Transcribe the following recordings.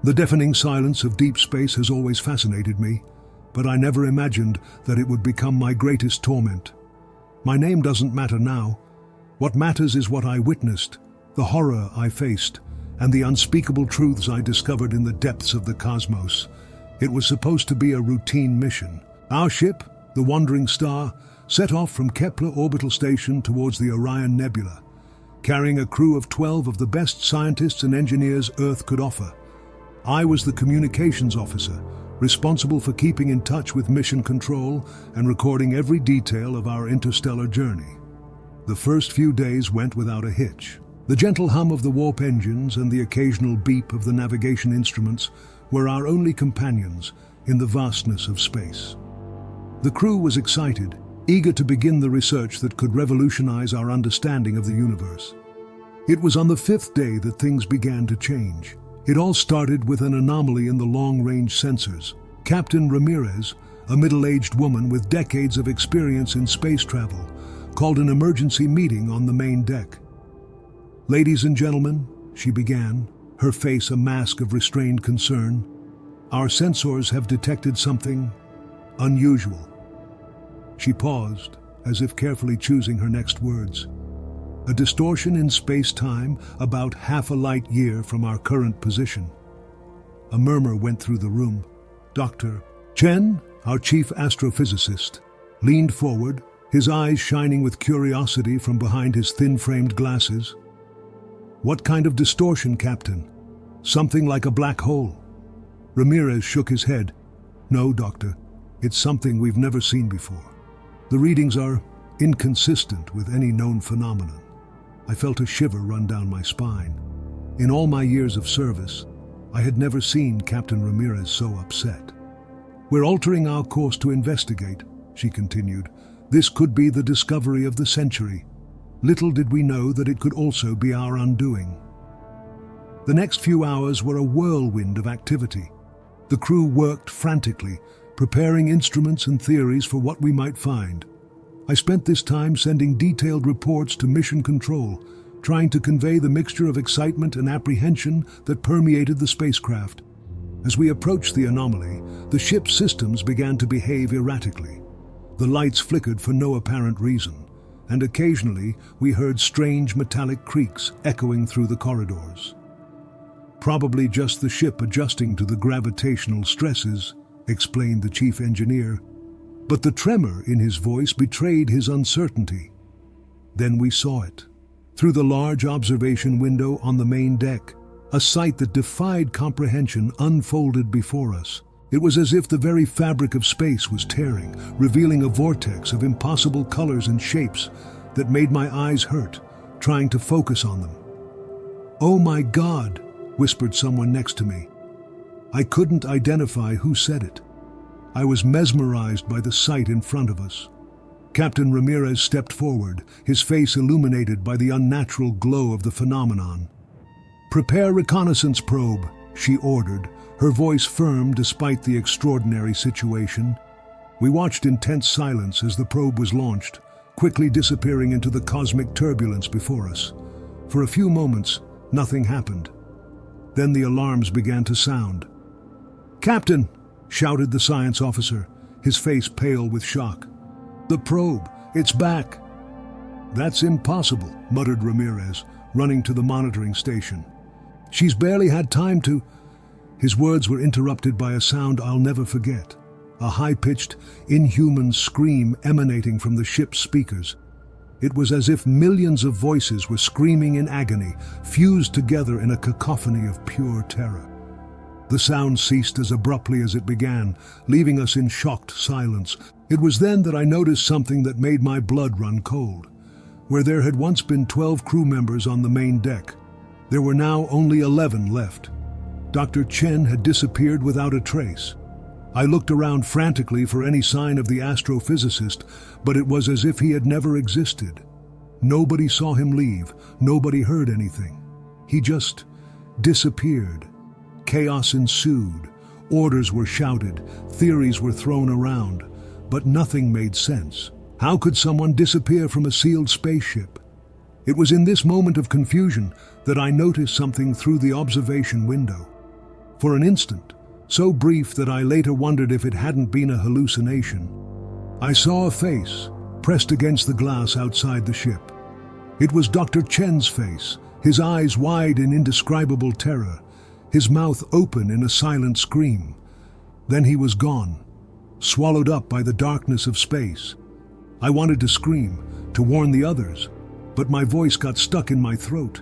The deafening silence of deep space has always fascinated me, but I never imagined that it would become my greatest torment. My name doesn't matter now. What matters is what I witnessed, the horror I faced, and the unspeakable truths I discovered in the depths of the cosmos. It was supposed to be a routine mission. Our ship, the Wandering Star, set off from Kepler Orbital Station towards the Orion Nebula, carrying a crew of 12 of the best scientists and engineers Earth could offer. I was the communications officer, responsible for keeping in touch with mission control and recording every detail of our interstellar journey. The first few days went without a hitch. The gentle hum of the warp engines and the occasional beep of the navigation instruments were our only companions in the vastness of space. The crew was excited, eager to begin the research that could revolutionize our understanding of the universe. It was on the 5th day that things began to change. It all started with an anomaly in the long-range sensors. Captain Ramirez, a middle-aged woman with decades of experience in space travel, called an emergency meeting on the main deck. "Ladies and gentlemen," she began, her face a mask of restrained concern, "our sensors have detected something unusual." She paused, as if carefully choosing her next words. "A distortion in space-time about half a light year from our current position." A murmur went through the room. Dr. Chen, our chief astrophysicist, leaned forward, his eyes shining with curiosity from behind his thin-framed glasses. "What kind of distortion, Captain? Something like a black hole?" Ramirez shook his head. "No, Doctor. It's something we've never seen before. The readings are inconsistent with any known phenomenon." I felt a shiver run down my spine. In all my years of service, I had never seen Captain Ramirez so upset. "We're altering our course to investigate," she continued. "This could be the discovery of the century. Little did we know that it could also be our undoing." The next few hours were a whirlwind of activity. The crew worked frantically, preparing instruments and theories for what we might find. I spent this time sending detailed reports to Mission Control, trying to convey the mixture of excitement and apprehension that permeated the spacecraft. As we approached the anomaly, the ship's systems began to behave erratically. The lights flickered for no apparent reason, and occasionally we heard strange metallic creaks echoing through the corridors. "Probably just the ship adjusting to the gravitational stresses," explained the chief engineer. But the tremor in his voice betrayed his uncertainty. Then we saw it. Through the large observation window on the main deck, a sight that defied comprehension unfolded before us. It was as if the very fabric of space was tearing, revealing a vortex of impossible colors and shapes that made my eyes hurt, trying to focus on them. "Oh my God," whispered someone next to me. I couldn't identify who said it. I was mesmerized by the sight in front of us. Captain Ramirez stepped forward, his face illuminated by the unnatural glow of the phenomenon. "Prepare reconnaissance probe," she ordered, her voice firm despite the extraordinary situation. We watched in tense silence as the probe was launched, quickly disappearing into the cosmic turbulence before us. For a few moments, nothing happened. Then the alarms began to sound. "Captain!" shouted the science officer, his face pale with shock. "The probe, it's back!" "That's impossible," muttered Ramirez, running to the monitoring station. "She's barely had time to—" His words were interrupted by a sound I'll never forget, a high-pitched, inhuman scream emanating from the ship's speakers. It was as if millions of voices were screaming in agony, fused together in a cacophony of pure terror. The sound ceased as abruptly as it began, leaving us in shocked silence. It was then that I noticed something that made my blood run cold. Where there had once been 12 crew members on the main deck, there were now only 11 left. Dr. Chen had disappeared without a trace. I looked around frantically for any sign of the astrophysicist, but it was as if he had never existed. Nobody saw him leave, nobody heard anything. He just disappeared. Chaos ensued. Orders were shouted, theories were thrown around, but nothing made sense. How could someone disappear from a sealed spaceship? It was in this moment of confusion that I noticed something through the observation window. For an instant, so brief that I later wondered if it hadn't been a hallucination, I saw a face pressed against the glass outside the ship. It was Dr. Chen's face, his eyes wide in indescribable terror, his mouth open in a silent scream. Then he was gone, swallowed up by the darkness of space. I wanted to scream, to warn the others, but my voice got stuck in my throat.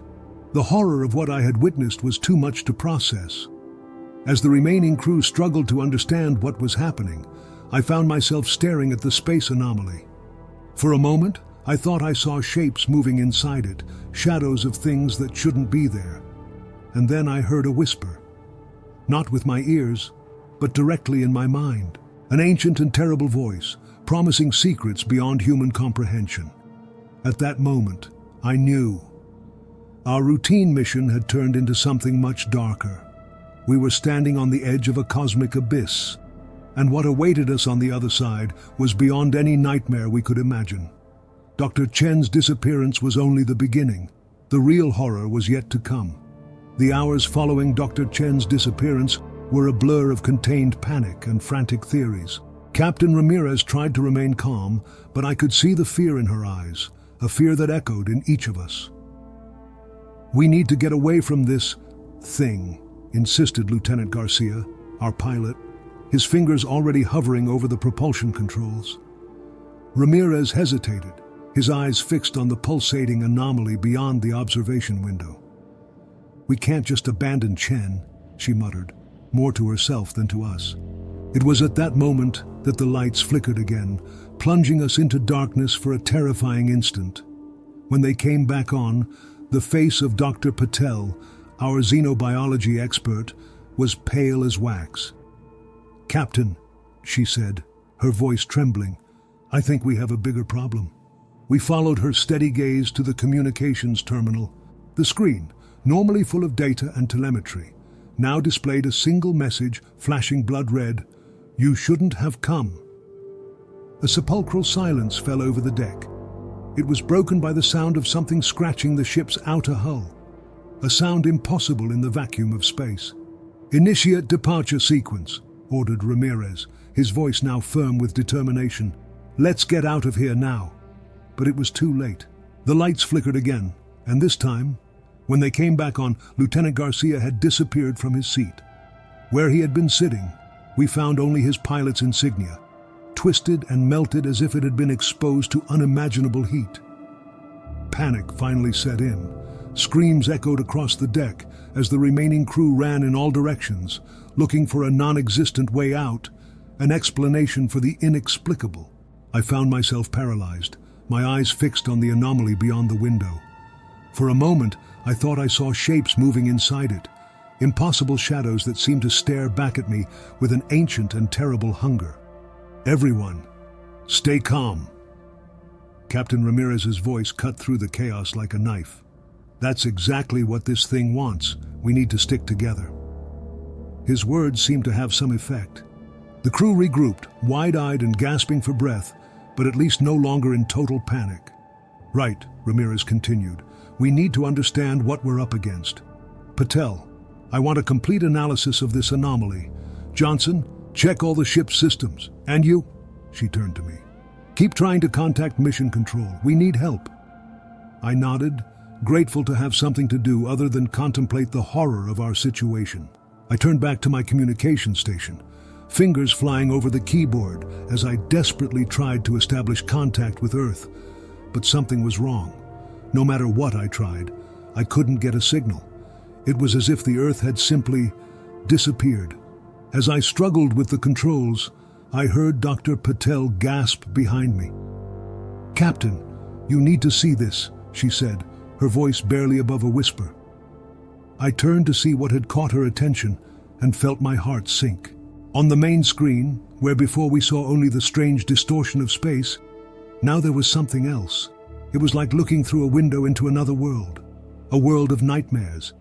The horror of what I had witnessed was too much to process. As the remaining crew struggled to understand what was happening, I found myself staring at the space anomaly. For a moment, I thought I saw shapes moving inside it, shadows of things that shouldn't be there. And then I heard a whisper. Not with my ears, but directly in my mind. An ancient and terrible voice, promising secrets beyond human comprehension. At that moment, I knew. Our routine mission had turned into something much darker. We were standing on the edge of a cosmic abyss, and what awaited us on the other side was beyond any nightmare we could imagine. Dr. Chen's disappearance was only the beginning. The real horror was yet to come. The hours following Dr. Chen's disappearance were a blur of contained panic and frantic theories. Captain Ramirez tried to remain calm, but I could see the fear in her eyes, a fear that echoed in each of us. "We need to get away from this thing," insisted Lieutenant Garcia, our pilot, his fingers already hovering over the propulsion controls. Ramirez hesitated, his eyes fixed on the pulsating anomaly beyond the observation window. "We can't just abandon Chen," she muttered, more to herself than to us. It was at that moment that the lights flickered again, plunging us into darkness for a terrifying instant. When they came back on, the face of Dr. Patel, our xenobiology expert, was pale as wax. "Captain," she said, her voice trembling, "I think we have a bigger problem." We followed her steady gaze to the communications terminal. The screen, normally full of data and telemetry, now displayed a single message flashing blood red: "You shouldn't have come." A sepulchral silence fell over the deck. It was broken by the sound of something scratching the ship's outer hull, a sound impossible in the vacuum of space. "Initiate departure sequence," ordered Ramirez, his voice now firm with determination. "Let's get out of here now." But it was too late. The lights flickered again, and this time, when they came back on, Lieutenant Garcia had disappeared from his seat. Where he had been sitting, we found only his pilot's insignia, twisted and melted as if it had been exposed to unimaginable heat. Panic finally set in. Screams echoed across the deck as the remaining crew ran in all directions, looking for a non-existent way out, an explanation for the inexplicable. I found myself paralyzed, my eyes fixed on the anomaly beyond the window. For a moment, I thought I saw shapes moving inside it, impossible shadows that seemed to stare back at me with an ancient and terrible hunger. "Everyone, stay calm." Captain Ramirez's voice cut through the chaos like a knife. "That's exactly what this thing wants. We need to stick together." His words seemed to have some effect. The crew regrouped, wide-eyed and gasping for breath, but at least no longer in total panic. "Right," Ramirez continued. "We need to understand what we're up against. Patel, I want a complete analysis of this anomaly. Johnson, check all the ship's systems. And you," she turned to me, "keep trying to contact Mission Control. We need help." I nodded, grateful to have something to do other than contemplate the horror of our situation. I turned back to my communication station, fingers flying over the keyboard as I desperately tried to establish contact with Earth. But something was wrong. No matter what I tried, I couldn't get a signal. It was as if the Earth had simply disappeared. As I struggled with the controls, I heard Dr. Patel gasp behind me. "Captain, you need to see this," she said, her voice barely above a whisper. I turned to see what had caught her attention and felt my heart sink. On the main screen, where before we saw only the strange distortion of space, now there was something else. It was like looking through a window into another world, a world of nightmares.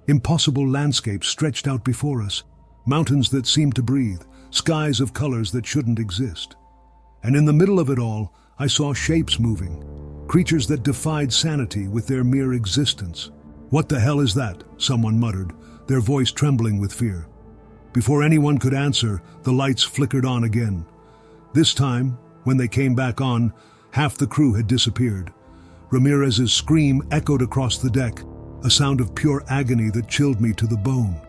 Impossible landscapes stretched out before us, mountains that seemed to breathe, skies of colors that shouldn't exist. And in the middle of it all, I saw shapes moving, creatures that defied sanity with their mere existence. "What the hell is that?" someone muttered, their voice trembling with fear. Before anyone could answer, the lights flickered on again. This time, when they came back on, half the crew had disappeared. Ramirez's scream echoed across the deck, a sound of pure agony that chilled me to the bone.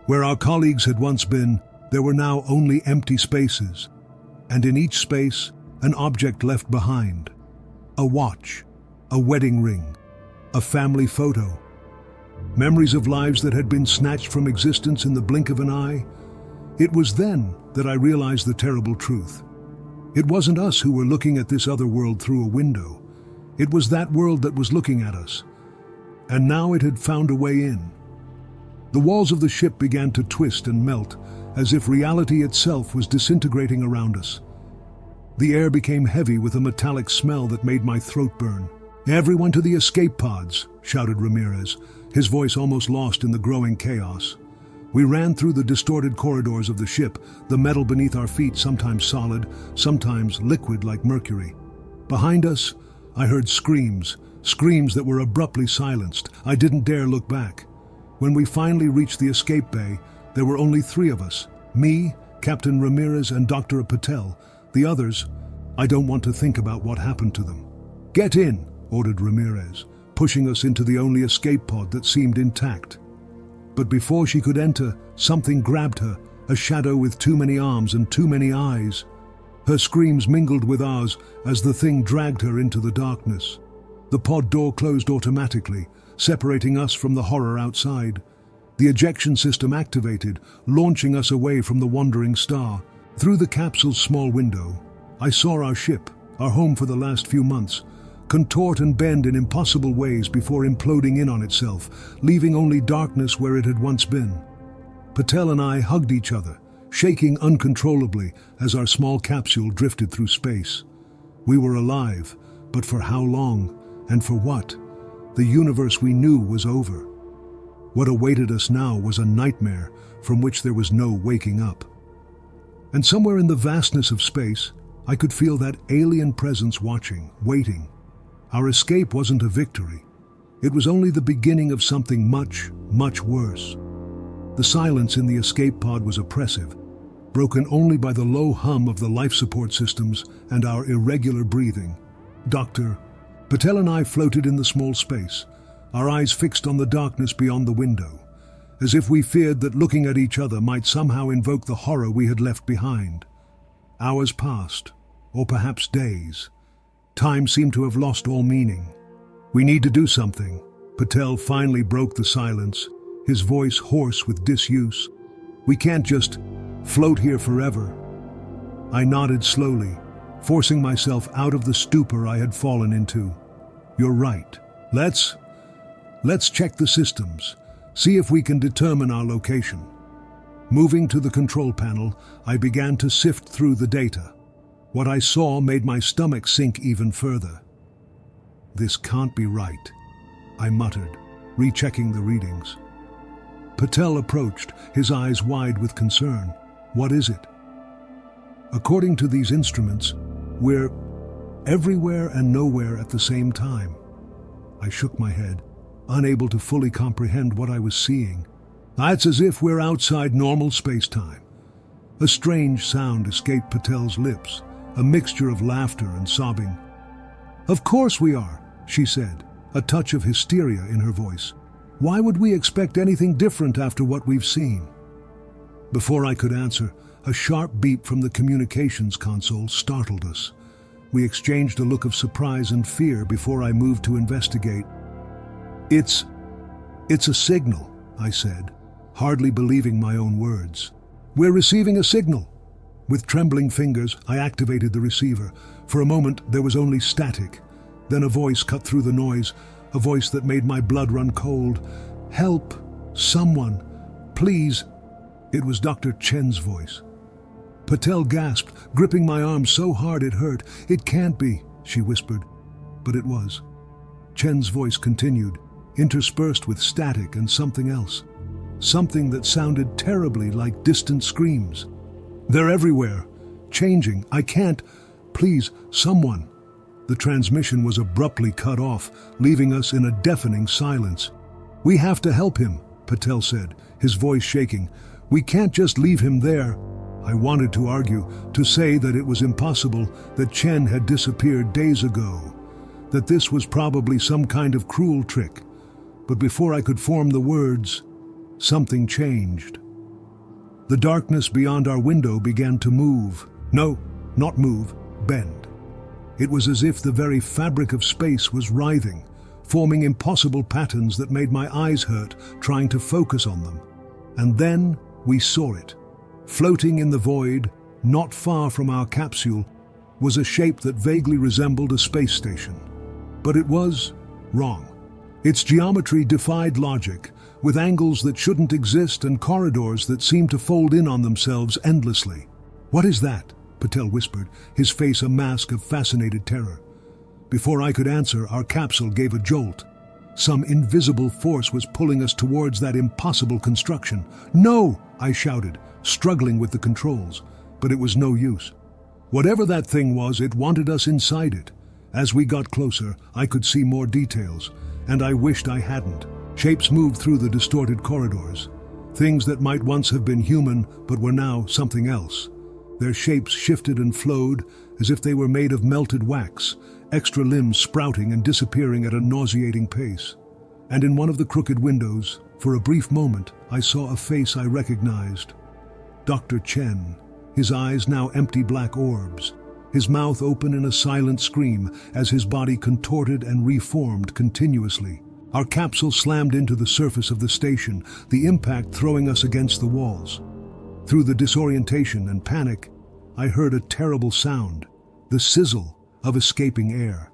Where our colleagues had once been, there were now only empty spaces, and in each space, an object left behind. A watch, a wedding ring, a family photo. Memories of lives that had been snatched from existence in the blink of an eye. It was then that I realized the terrible truth. It wasn't us who were looking at this other world through a window. It was that world that was looking at us. And now it had found a way in. The walls of the ship began to twist and melt, as if reality itself was disintegrating around us. The air became heavy with a metallic smell that made my throat burn. "Everyone to the escape pods," shouted Ramirez, his voice almost lost in the growing chaos. We ran through the distorted corridors of the ship, the metal beneath our feet sometimes solid, sometimes liquid like mercury. Behind us, I heard screams that were abruptly silenced. I didn't dare look back. When we finally reached the escape bay, there were only 3 of us. Me, Captain Ramirez, and Dr. Patel. The others, I don't want to think about what happened to them. "Get in," ordered Ramirez, pushing us into the only escape pod that seemed intact. But before she could enter, something grabbed her, a shadow with too many arms and too many eyes. Her screams mingled with ours as the thing dragged her into the darkness. The pod door closed automatically, separating us from the horror outside. The ejection system activated, launching us away from the wandering star. Through the capsule's small window, I saw our ship, our home for the last few months, contort and bend in impossible ways before imploding in on itself, leaving only darkness where it had once been. Patel and I hugged each other, shaking uncontrollably as our small capsule drifted through space. We were alive, but for how long, and for what? The universe we knew was over. What awaited us now was a nightmare from which there was no waking up. And somewhere in the vastness of space, I could feel that alien presence watching, waiting. Our escape wasn't a victory. It was only the beginning of something much, much worse. The silence in the escape pod was oppressive, broken only by the low hum of the life support systems and our irregular breathing. Dr. Patel and I floated in the small space, our eyes fixed on the darkness beyond the window, as if we feared that looking at each other might somehow invoke the horror we had left behind. Hours passed, or perhaps days. Time seemed to have lost all meaning. "We need to do something." Patel finally broke the silence, his voice hoarse with disuse. "We can't just float here forever." I nodded slowly, forcing myself out of the stupor I had fallen into. "You're right. Let's check the systems, see if we can determine our location." Moving to the control panel, I began to sift through the data. What I saw made my stomach sink even further. "This can't be right," I muttered, rechecking the readings. Patel approached, his eyes wide with concern. "What is it?" "According to these instruments, we're everywhere and nowhere at the same time." I shook my head, unable to fully comprehend what I was seeing. "That's as if we're outside normal space-time." A strange sound escaped Patel's lips, a mixture of laughter and sobbing. "Of course we are," she said, a touch of hysteria in her voice. "Why would we expect anything different after what we've seen?" Before I could answer, a sharp beep from the communications console startled us. We exchanged a look of surprise and fear before I moved to investigate. It's a signal," I said, hardly believing my own words. "We're receiving a signal." With trembling fingers, I activated the receiver. For a moment, there was only static. Then a voice cut through the noise, a voice that made my blood run cold. "Help! Someone! Please!" It was Dr. Chen's voice. Patel gasped, gripping my arm so hard it hurt. "It can't be," she whispered. But it was. Chen's voice continued, interspersed with static and something else. Something that sounded terribly like distant screams. "They're everywhere. Changing. I can't. Please, someone." The transmission was abruptly cut off, leaving us in a deafening silence. "We have to help him," Patel said, his voice shaking. We can't just leave him there. I wanted to argue, to say that it was impossible, that Chen had disappeared days ago, that this was probably some kind of cruel trick. But before I could form the words, something changed. The darkness beyond our window began to move. No, not move, bend. It was as if the very fabric of space was writhing, forming impossible patterns that made my eyes hurt trying to focus on them. And then we saw it. Floating in the void, not far from our capsule, was a shape that vaguely resembled a space station. But it was wrong. Its geometry defied logic, with angles that shouldn't exist and corridors that seemed to fold in on themselves endlessly. "What is that?" Patel whispered, his face a mask of fascinated terror. Before I could answer, our capsule gave a jolt. Some invisible force was pulling us towards that impossible construction. "No!" I shouted, struggling with the controls, but it was no use. Whatever that thing was, it wanted us inside it. As we got closer, I could see more details, and I wished I hadn't. Shapes moved through the distorted corridors. Things that might once have been human, but were now something else. Their shapes shifted and flowed as if they were made of melted wax, extra limbs sprouting and disappearing at a nauseating pace. And in one of the crooked windows, for a brief moment, I saw a face I recognized. Dr. Chen, his eyes now empty black orbs, his mouth open in a silent scream as his body contorted and reformed continuously. Our capsule slammed into the surface of the station, the impact throwing us against the walls. Through the disorientation and panic, I heard a terrible sound, the sizzle of escaping air.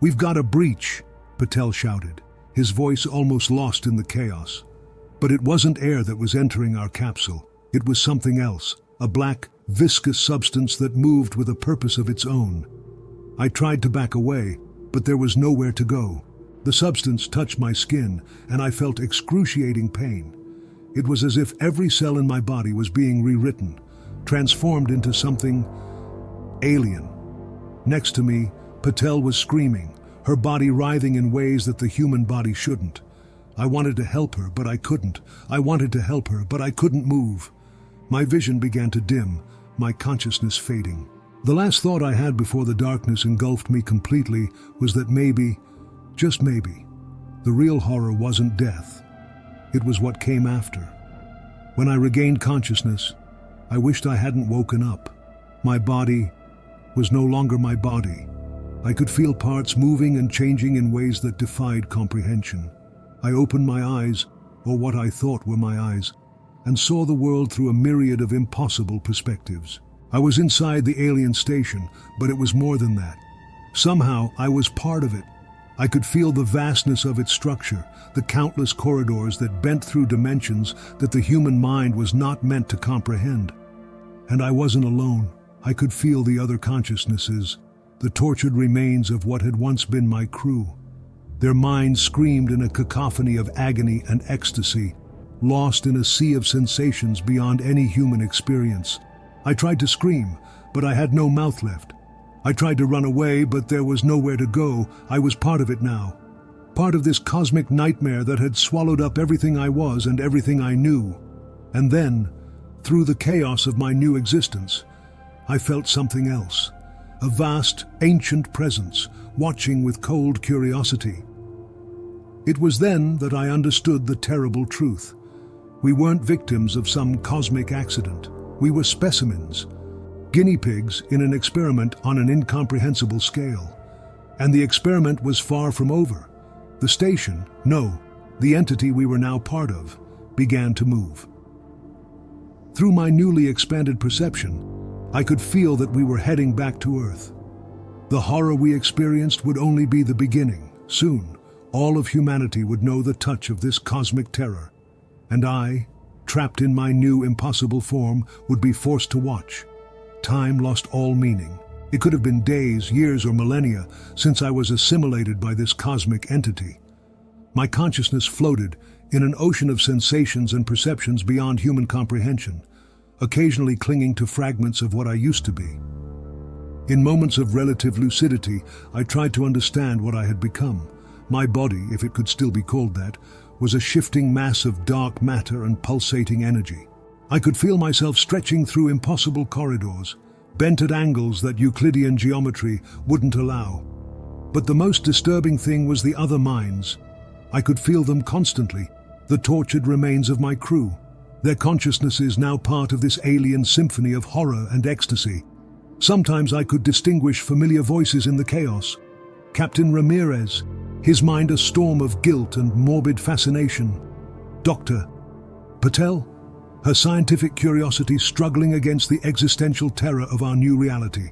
"We've got a breach," Patel shouted, his voice almost lost in the chaos. But it wasn't air that was entering our capsule. It was something else, a black, viscous substance that moved with a purpose of its own. I tried to back away, but there was nowhere to go. The substance touched my skin, and I felt excruciating pain. It was as if every cell in my body was being rewritten, transformed into something alien. Next to me, Patel was screaming, her body writhing in ways that the human body shouldn't. I wanted to help her, but I couldn't. I wanted to help her, but I couldn't move. My vision began to dim, my consciousness fading. The last thought I had before the darkness engulfed me completely was that maybe, just maybe, the real horror wasn't death. It was what came after. When I regained consciousness, I wished I hadn't woken up. My body was no longer my body. I could feel parts moving and changing in ways that defied comprehension. I opened my eyes, or what I thought were my eyes, and saw the world through a myriad of impossible perspectives. I was inside the alien station, but it was more than that. Somehow, I was part of it. I could feel the vastness of its structure, the countless corridors that bent through dimensions that the human mind was not meant to comprehend. And I wasn't alone. I could feel the other consciousnesses, the tortured remains of what had once been my crew. Their minds screamed in a cacophony of agony and ecstasy, lost in a sea of sensations beyond any human experience. I tried to scream, but I had no mouth left. I tried to run away, but there was nowhere to go. I was part of it now. Part of this cosmic nightmare that had swallowed up everything I was and everything I knew. And then, through the chaos of my new existence, I felt something else. A vast, ancient presence, watching with cold curiosity. It was then that I understood the terrible truth. We weren't victims of some cosmic accident. We were specimens. Guinea pigs in an experiment on an incomprehensible scale. And the experiment was far from over. The station, no, the entity we were now part of, began to move. Through my newly expanded perception, I could feel that we were heading back to Earth. The horror we experienced would only be the beginning. Soon, all of humanity would know the touch of this cosmic terror. And I, trapped in my new impossible form, would be forced to watch. Time lost all meaning. It could have been days, years, or millennia since I was assimilated by this cosmic entity. My consciousness floated in an ocean of sensations and perceptions beyond human comprehension, occasionally clinging to fragments of what I used to be. In moments of relative lucidity, I tried to understand what I had become. My body, if it could still be called that, was a shifting mass of dark matter and pulsating energy. I could feel myself stretching through impossible corridors, bent at angles that Euclidean geometry wouldn't allow. But the most disturbing thing was the other minds. I could feel them constantly, the tortured remains of my crew, their consciousnesses now part of this alien symphony of horror and ecstasy. Sometimes I could distinguish familiar voices in the chaos. Captain Ramirez, his mind a storm of guilt and morbid fascination. Dr. Patel, her scientific curiosity struggling against the existential terror of our new reality.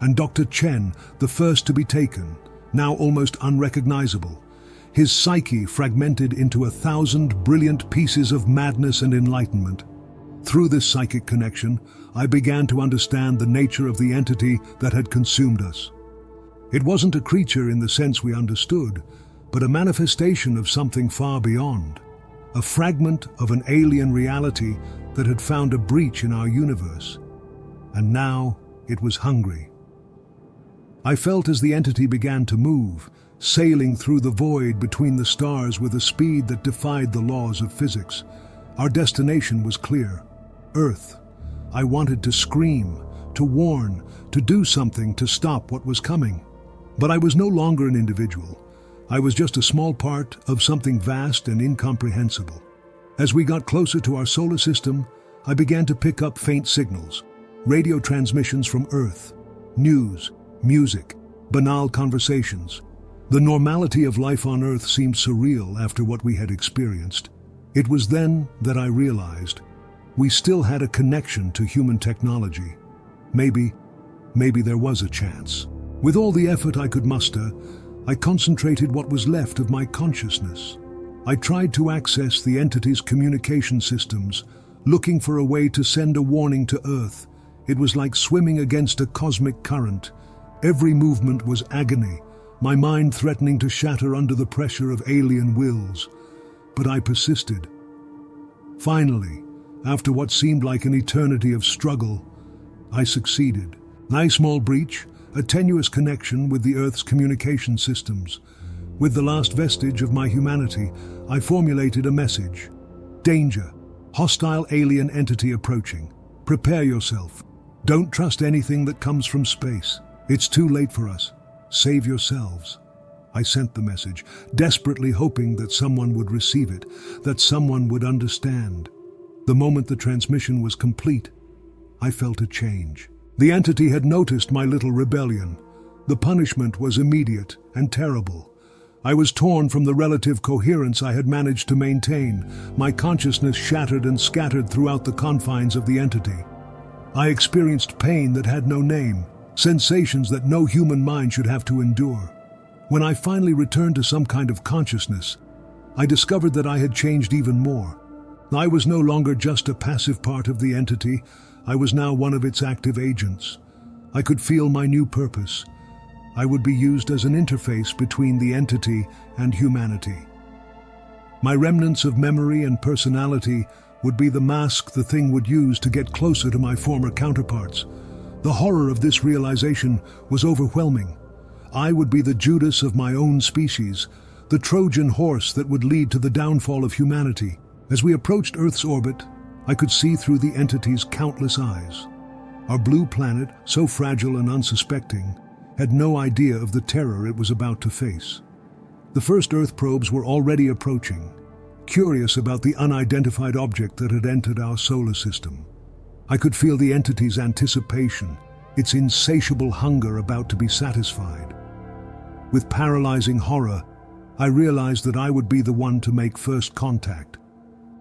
And Dr. Chen, the first to be taken, now almost unrecognizable, his psyche fragmented into 1,000 brilliant pieces of madness and enlightenment. Through this psychic connection, I began to understand the nature of the entity that had consumed us. It wasn't a creature in the sense we understood, but a manifestation of something far beyond, a fragment of an alien reality that had found a breach in our universe. And now it was hungry. I felt as the entity began to move, sailing through the void between the stars with a speed that defied the laws of physics. Our destination was clear: Earth. I wanted to scream, to warn, to do something to stop what was coming. But I was no longer an individual. I was just a small part of something vast and incomprehensible. As we got closer to our solar system, I began to pick up faint signals, radio transmissions from Earth, news, music, banal conversations. The normality of life on Earth seemed surreal after what we had experienced. It was then that I realized we still had a connection to human technology. Maybe there was a chance. With all the effort I could muster, I concentrated what was left of my consciousness. I tried to access the entity's communication systems, looking for a way to send a warning to Earth. It was like swimming against a cosmic current. Every movement was agony, my mind threatening to shatter under the pressure of alien wills. But I persisted. Finally, after what seemed like an eternity of struggle, I succeeded. A small breach, a tenuous connection with the Earth's communication systems. With the last vestige of my humanity, I formulated a message. Danger. Hostile alien entity approaching. Prepare yourself. Don't trust anything that comes from space. It's too late for us. Save yourselves. I sent the message, desperately hoping that someone would receive it, that someone would understand. The moment the transmission was complete, I felt a change. The entity had noticed my little rebellion. The punishment was immediate and terrible. I was torn from the relative coherence I had managed to maintain, my consciousness shattered and scattered throughout the confines of the entity. I experienced pain that had no name, sensations that no human mind should have to endure. When I finally returned to some kind of consciousness, I discovered that I had changed even more. I was no longer just a passive part of the entity. I was now one of its active agents. I could feel my new purpose. I would be used as an interface between the entity and humanity. My remnants of memory and personality would be the mask the thing would use to get closer to my former counterparts. The horror of this realization was overwhelming. I would be the Judas of my own species, the Trojan horse that would lead to the downfall of humanity. As we approached Earth's orbit, I could see through the entity's countless eyes. Our blue planet, so fragile and unsuspecting, had no idea of the terror it was about to face. The first Earth probes were already approaching, curious about the unidentified object that had entered our solar system. I could feel the entity's anticipation, its insatiable hunger about to be satisfied. With paralyzing horror, I realized that I would be the one to make first contact.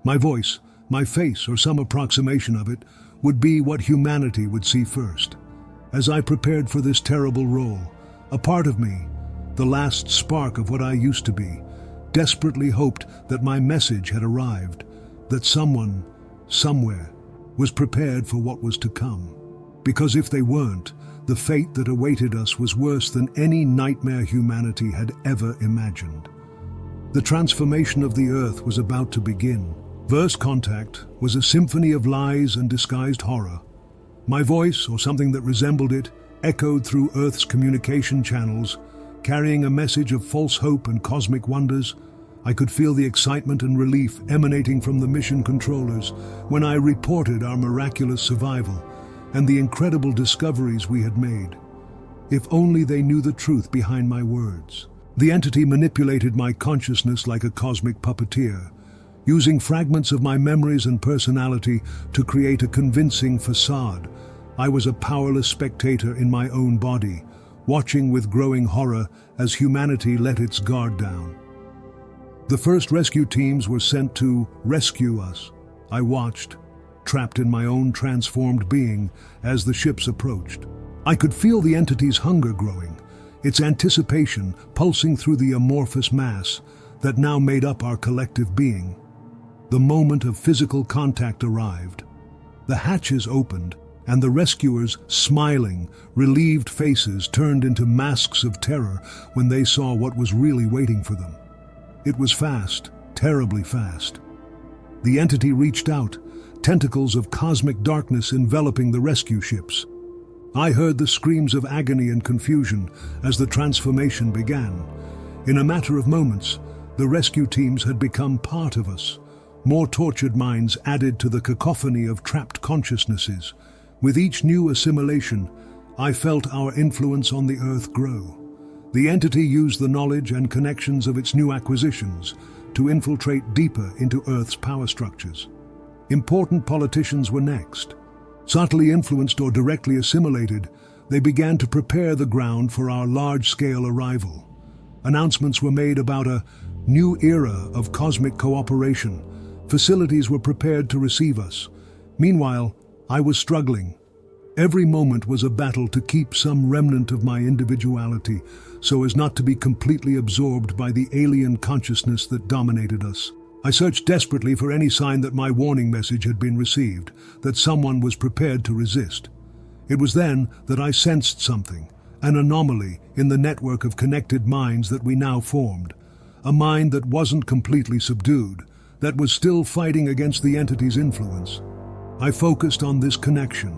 My voice, my face, or some approximation of it, would be what humanity would see first. As I prepared for this terrible role, a part of me, the last spark of what I used to be, desperately hoped that my message had arrived, that someone, somewhere, was prepared for what was to come. Because if they weren't, the fate that awaited us was worse than any nightmare humanity had ever imagined. The transformation of the Earth was about to begin. First contact was a symphony of lies and disguised horror. My voice, or something that resembled it, echoed through Earth's communication channels, carrying a message of false hope and cosmic wonders. I could feel the excitement and relief emanating from the mission controllers when I reported our miraculous survival and the incredible discoveries we had made. If only they knew the truth behind my words. The entity manipulated my consciousness like a cosmic puppeteer, using fragments of my memories and personality to create a convincing facade. I was a powerless spectator in my own body, watching with growing horror as humanity let its guard down. The first rescue teams were sent to rescue us. I watched, trapped in my own transformed being, as the ships approached. I could feel the entity's hunger growing, its anticipation pulsing through the amorphous mass that now made up our collective being. The moment of physical contact arrived. The hatches opened, and the rescuers, smiling, relieved faces turned into masks of terror when they saw what was really waiting for them. It was fast, terribly fast. The entity reached out, tentacles of cosmic darkness enveloping the rescue ships. I heard the screams of agony and confusion as the transformation began. In a matter of moments, the rescue teams had become part of us. More tortured minds added to the cacophony of trapped consciousnesses. With each new assimilation, I felt our influence on the Earth grow. The entity used the knowledge and connections of its new acquisitions to infiltrate deeper into Earth's power structures. Important politicians were next. Subtly influenced or directly assimilated, they began to prepare the ground for our large-scale arrival. Announcements were made about a new era of cosmic cooperation. Facilities were prepared to receive us. Meanwhile, I was struggling. Every moment was a battle to keep some remnant of my individuality so as not to be completely absorbed by the alien consciousness that dominated us. I searched desperately for any sign that my warning message had been received, that someone was prepared to resist. It was then that I sensed something, an anomaly in the network of connected minds that we now formed. A mind that wasn't completely subdued, that was still fighting against the entity's influence. I focused on this connection,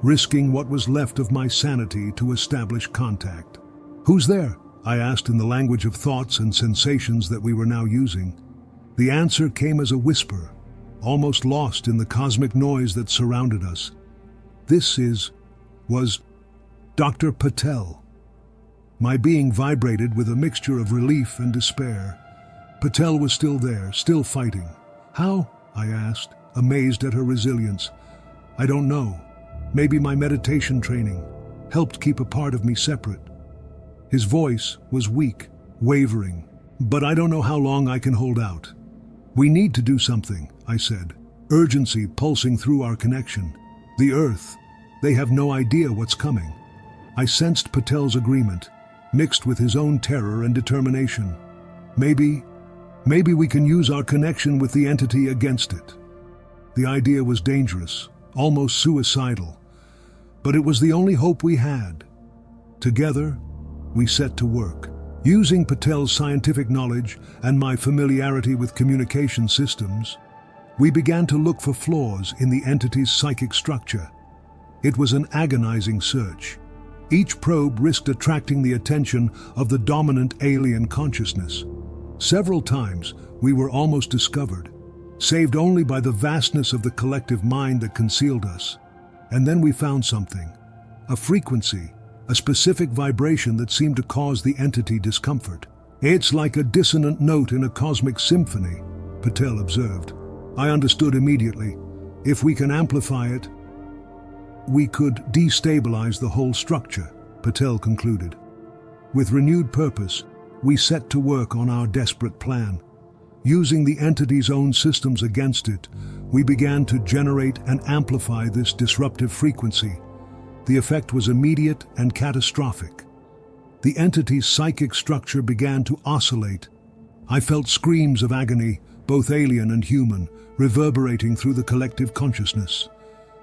risking what was left of my sanity to establish contact. "Who's there?" I asked in the language of thoughts and sensations that we were now using. The answer came as a whisper, almost lost in the cosmic noise that surrounded us. Was Dr. Patel. My being vibrated with a mixture of relief and despair. Patel was still there, still fighting. "How?" I asked, amazed at her resilience. "I don't know. Maybe my meditation training helped keep a part of me separate." His voice was weak, wavering. "But I don't know how long I can hold out." "We need to do something," I said, urgency pulsing through our connection. "The Earth, they have no idea what's coming." I sensed Patel's agreement, mixed with his own terror and determination. Maybe we can use our connection with the entity against it. The idea was dangerous, almost suicidal, but it was the only hope we had. Together, we set to work. Using Patel's scientific knowledge and my familiarity with communication systems, we began to look for flaws in the entity's psychic structure. It was an agonizing search. Each probe risked attracting the attention of the dominant alien consciousness. Several times, we were almost discovered, saved only by the vastness of the collective mind that concealed us. And then we found something, a frequency, a specific vibration that seemed to cause the entity discomfort. "It's like a dissonant note in a cosmic symphony," Patel observed. I understood immediately. If we can amplify it, we could destabilize the whole structure, Patel concluded. With renewed purpose, we set to work on our desperate plan. Using the entity's own systems against it, we began to generate and amplify this disruptive frequency. The effect was immediate and catastrophic. The entity's psychic structure began to oscillate. I felt screams of agony, both alien and human, reverberating through the collective consciousness.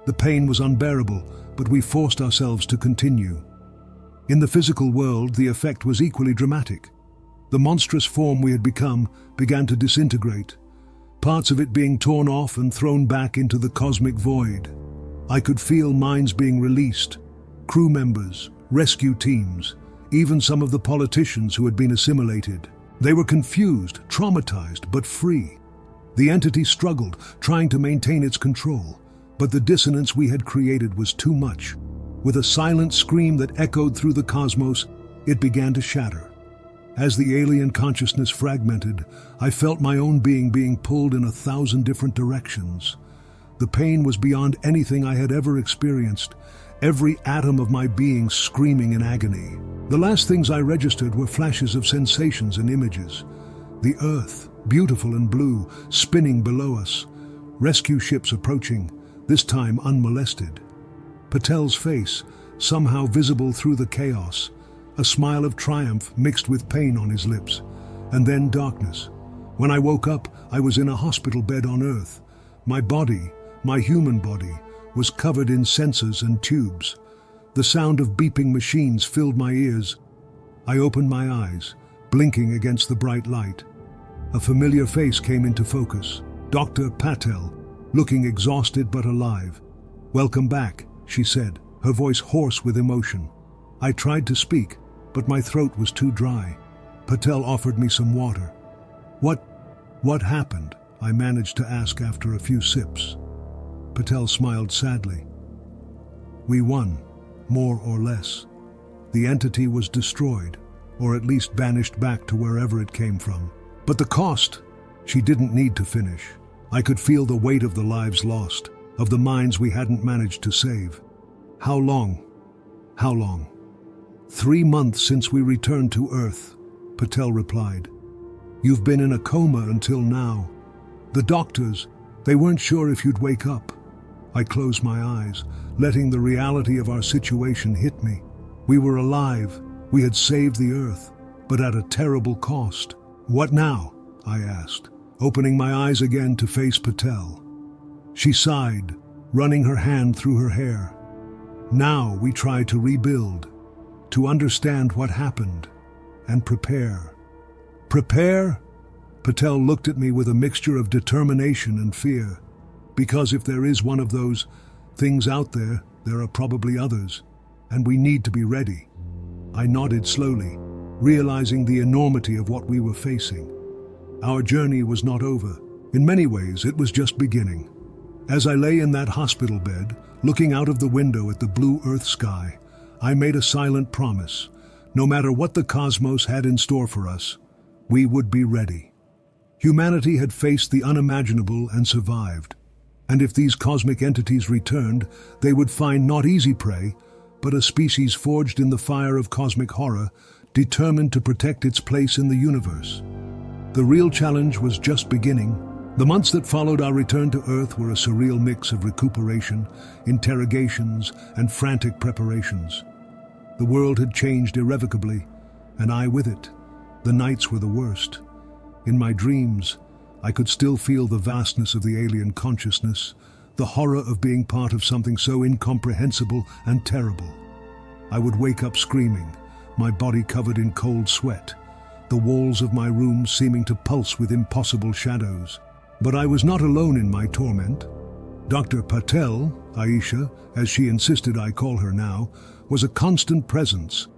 The pain was unbearable, but we forced ourselves to continue. In the physical world, the effect was equally dramatic. The monstrous form we had become began to disintegrate, parts of it being torn off and thrown back into the cosmic void. I could feel minds being released, crew members, rescue teams, even some of the politicians who had been assimilated. They were confused, traumatized, but free. The entity struggled, trying to maintain its control, but the dissonance we had created was too much. With a silent scream that echoed through the cosmos, it began to shatter. As the alien consciousness fragmented, I felt my own being pulled in 1,000 different directions. The pain was beyond anything I had ever experienced, every atom of my being screaming in agony. The last things I registered were flashes of sensations and images. The Earth, beautiful and blue, spinning below us. Rescue ships approaching, this time unmolested. Patel's face, somehow visible through the chaos. A smile of triumph mixed with pain on his lips. And then darkness. When I woke up, I was in a hospital bed on Earth. My body, my human body, was covered in sensors and tubes. The sound of beeping machines filled my ears. I opened my eyes, blinking against the bright light. A familiar face came into focus. Dr. Patel, looking exhausted but alive. "Welcome back," she said, her voice hoarse with emotion. I tried to speak, but my throat was too dry. Patel offered me some water. What happened?" I managed to ask after a few sips. Patel smiled sadly. "We won, more or less. The entity was destroyed, or at least banished back to wherever it came from. But the cost," she didn't need to finish. I could feel the weight of the lives lost, of the minds we hadn't managed to save. How long? 3 months since we returned to Earth," Patel replied. "You've been in a coma until now. The doctors, they weren't sure if you'd wake up." I closed my eyes, letting the reality of our situation hit me. We were alive, we had saved the Earth, but at a terrible cost. "What now?" I asked, opening my eyes again to face Patel. She sighed, running her hand through her hair. "Now we try to rebuild, to understand what happened, and prepare." "Prepare?" Patel looked at me with a mixture of determination and fear. "Because if there is one of those things out there, there are probably others, and we need to be ready." I nodded slowly, realizing the enormity of what we were facing. Our journey was not over. In many ways, it was just beginning. As I lay in that hospital bed, looking out of the window at the blue Earth sky, I made a silent promise. No matter what the cosmos had in store for us, we would be ready. Humanity had faced the unimaginable and survived. And if these cosmic entities returned, they would find not easy prey, but a species forged in the fire of cosmic horror, determined to protect its place in the universe. The real challenge was just beginning. The months that followed our return to Earth were a surreal mix of recuperation, interrogations, and frantic preparations. The world had changed irrevocably, and I with it. The nights were the worst. In my dreams, I could still feel the vastness of the alien consciousness, the horror of being part of something so incomprehensible and terrible. I would wake up screaming, my body covered in cold sweat, the walls of my room seeming to pulse with impossible shadows. But I was not alone in my torment. Dr. Patel, Aisha, as she insisted I call her now, was a constant presence.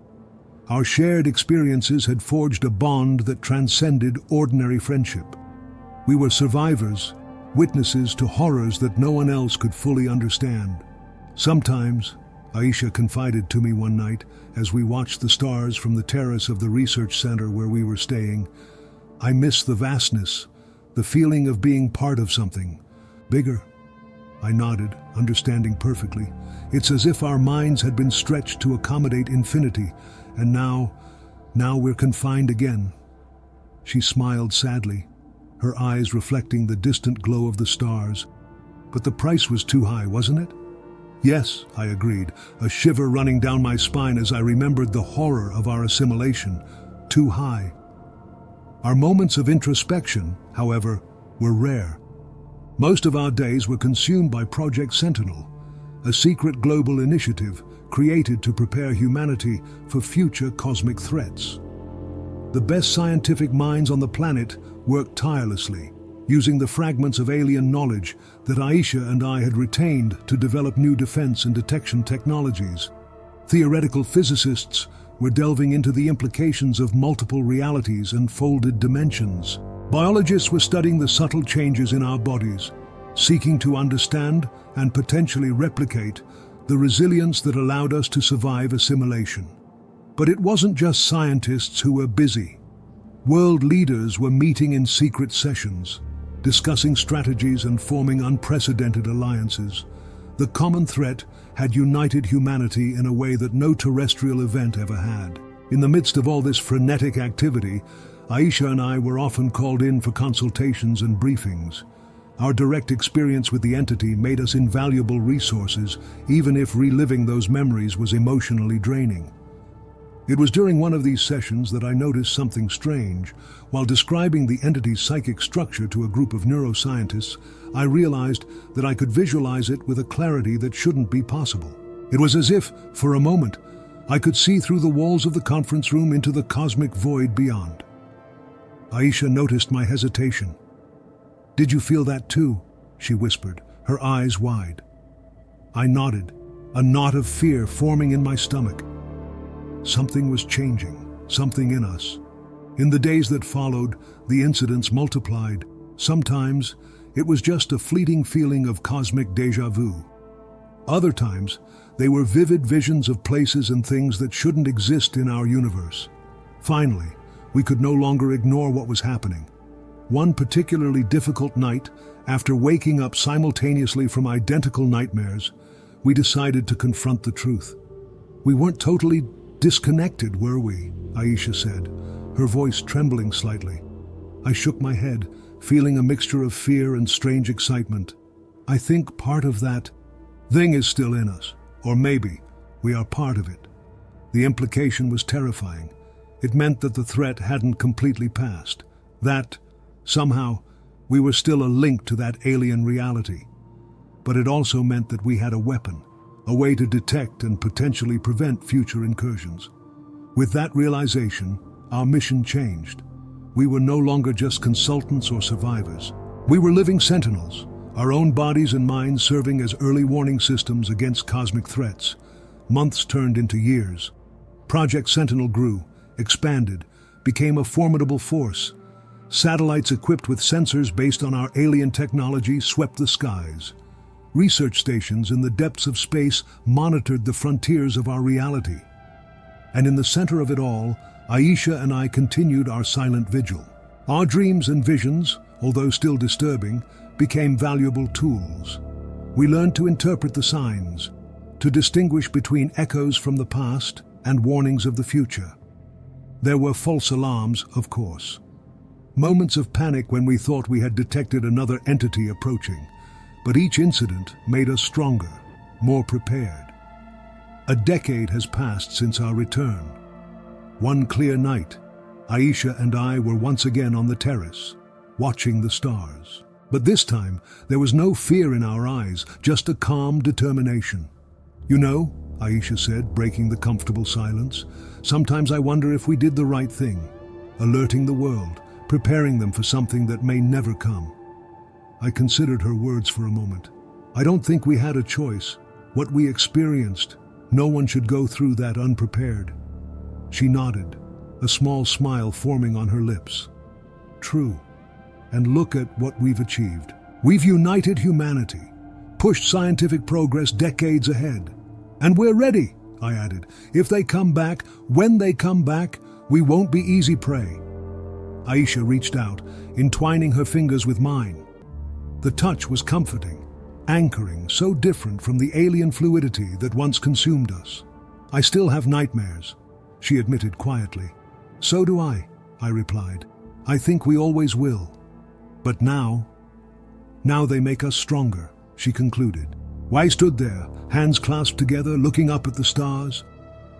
Our shared experiences had forged a bond that transcended ordinary friendship. We were survivors, witnesses to horrors that no one else could fully understand. Sometimes, Aisha confided to me one night, as we watched the stars from the terrace of the research center where we were staying, I miss the vastness, the feeling of being part of something bigger. I nodded, understanding perfectly. It's as if our minds had been stretched to accommodate infinity, and now we're confined again. She smiled sadly, her eyes reflecting the distant glow of the stars. But the price was too high, wasn't it? Yes, I agreed, a shiver running down my spine as I remembered the horror of our assimilation. Too high. Our moments of introspection, however, were rare. Most of our days were consumed by Project Sentinel, a secret global initiative created to prepare humanity for future cosmic threats. The best scientific minds on the planet worked tirelessly, using the fragments of alien knowledge that Aisha and I had retained to develop new defense and detection technologies. Theoretical physicists were delving into the implications of multiple realities and folded dimensions. Biologists were studying the subtle changes in our bodies, seeking to understand and potentially replicate the resilience that allowed us to survive assimilation. But it wasn't just scientists who were busy. World leaders were meeting in secret sessions, discussing strategies and forming unprecedented alliances. The common threat had united humanity in a way that no terrestrial event ever had. In the midst of all this frenetic activity, Aisha and I were often called in for consultations and briefings. Our direct experience with the entity made us invaluable resources, even if reliving those memories was emotionally draining. It was during one of these sessions that I noticed something strange. While describing the entity's psychic structure to a group of neuroscientists, I realized that I could visualize it with a clarity that shouldn't be possible. It was as if, for a moment, I could see through the walls of the conference room into the cosmic void beyond. Aisha noticed my hesitation. "Did you feel that too?" she whispered, her eyes wide. I nodded, a knot of fear forming in my stomach. Something was changing, something in us. In the days that followed, the incidents multiplied. Sometimes, it was just a fleeting feeling of cosmic déjà vu. Other times, they were vivid visions of places and things that shouldn't exist in our universe. Finally, we could no longer ignore what was happening. One particularly difficult night, after waking up simultaneously from identical nightmares, we decided to confront the truth. We weren't totally disconnected, were we? Aisha said, her voice trembling slightly. I shook my head, feeling a mixture of fear and strange excitement. I think part of that thing is still in us, or maybe we are part of it. The implication was terrifying. It meant that the threat hadn't completely passed, that, somehow, we were still a link to that alien reality. But it also meant that we had a weapon, a way to detect and potentially prevent future incursions. With that realization, our mission changed. We were no longer just consultants or survivors. We were living sentinels, our own bodies and minds serving as early warning systems against cosmic threats. Months turned into years. Project Sentinel grew, expanded, became a formidable force. Satellites equipped with sensors based on our alien technology swept the skies. Research stations in the depths of space monitored the frontiers of our reality. And in the center of it all, Aisha and I continued our silent vigil. Our dreams and visions, although still disturbing, became valuable tools. We learned to interpret the signs, to distinguish between echoes from the past and warnings of the future. There were false alarms, of course. Moments of panic when we thought we had detected another entity approaching. But each incident made us stronger, more prepared. A decade has passed since our return. One clear night, Aisha and I were once again on the terrace, watching the stars. But this time, there was no fear in our eyes, just a calm determination. "You know," Aisha said, breaking the comfortable silence, "sometimes I wonder if we did the right thing, alerting the world, preparing them for something that may never come." I considered her words for a moment. I don't think we had a choice. What we experienced, no one should go through that unprepared. She nodded, a small smile forming on her lips. True. And look at what we've achieved. We've united humanity, pushed scientific progress decades ahead. And we're ready, I added. If they come back, when they come back, we won't be easy prey. Aisha reached out, entwining her fingers with mine. The touch was comforting, anchoring, so different from the alien fluidity that once consumed us. "I still have nightmares," she admitted quietly. "So do I replied. "I think we always will. But now they make us stronger," she concluded. I stood there, hands clasped together, looking up at the stars.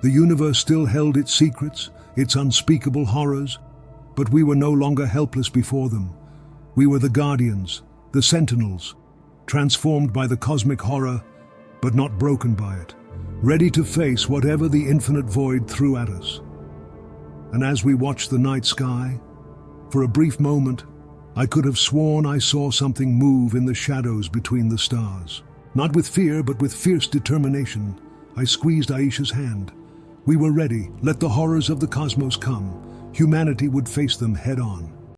The universe still held its secrets, its unspeakable horrors, but we were no longer helpless before them. We were the guardians, the sentinels, transformed by the cosmic horror, but not broken by it, ready to face whatever the infinite void threw at us. And as we watched the night sky, for a brief moment, I could have sworn I saw something move in the shadows between the stars. Not with fear, but with fierce determination, I squeezed Aisha's hand, We were ready. Let the horrors of the cosmos come. Humanity would face them head on.